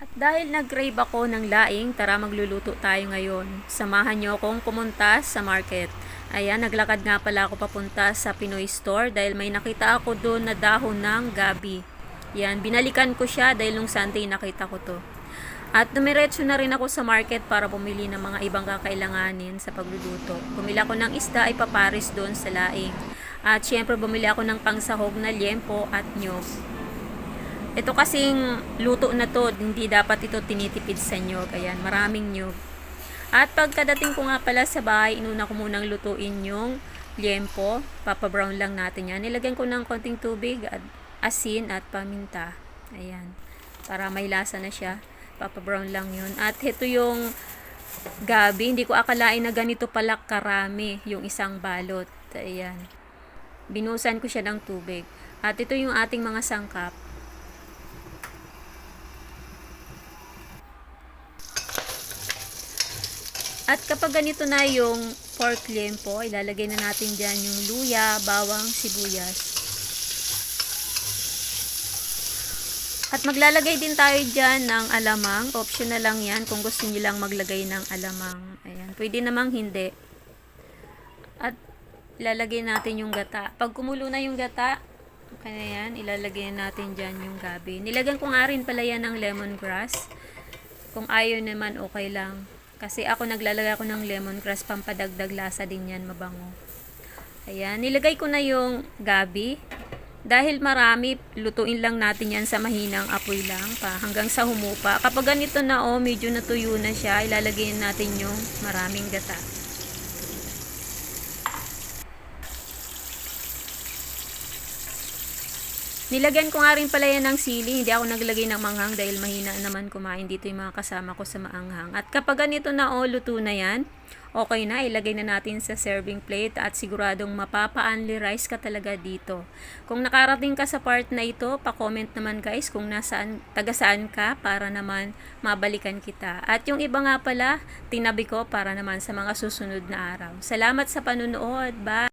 At dahil nag-crave ako ng laing, tara magluluto tayo ngayon. Samahan nyo akong pumunta sa market. Ayan, naglakad nga pala ako papunta sa Pinoy Store dahil may nakita ako doon na dahon ng gabi. Yan, binalikan ko siya dahil nung Sunday nakita ko to. At dumiretso na rin ako sa market para bumili ng mga ibang kakailanganin sa pagluluto. Bumili ako ng isda ay paparis doon sa laing. At syempre bumili ako ng pangsahog na liempo at nyog. Ito kasing luto na to, hindi dapat ito tinitipid sa nyog. Ayan, maraming nyog. At pagkadating ko nga pala sa bahay, inuna ko munang lutuin yung liempo. Papa-brown lang natin yan. Nilagyan ko ng konting tubig, at asin at paminta. Ayan, para may lasa na siya. Papa-brown lang yun. At ito yung gabi. Hindi ko akalain na ganito pala karami yung isang balot. Ayan. Binusan ko siya ng tubig. At ito yung ating mga sangkap. At kapag ganito na yung pork liempo, ilalagay na natin dyan yung luya, bawang, sibuyas. At maglalagay din tayo dyan ng alamang. Optional lang yan kung gusto nyo lang maglagay ng alamang. Ayan, pwede namang hindi. At ilalagay natin yung gata. Pag kumulo na yung gata, kaya yan, ilalagay natin dyan yung gabi. Nilagyan ko nga rin pala yan ng lemongrass. Kung ayaw naman, okay lang. Kasi ako naglalagay ako ng lemongrass, pampadagdag lasa din yan, mabango. Ayan, nilagay ko na yung gabi. Dahil marami, lutuin lang natin yan sa mahinang apoy lang pa hanggang sa humupa. Kapag ganito na medyo natuyo na siya, ilalagay natin yung maraming gata. Nilagyan ko nga rin pala yan ng sili. Hindi ako naglagay ng manghang dahil mahina naman kumain dito yung mga kasama ko sa maanghang. At kapag ganito na luto na yan, okay na. Ilagay na natin sa serving plate at siguradong mapapa-only rice ka talaga dito. Kung nakarating ka sa part na ito, pa-comment naman guys kung taga saan ka para naman mabalikan kita. At yung iba nga pala, tinabi ko para naman sa mga susunod na araw. Salamat sa panunood. Bye!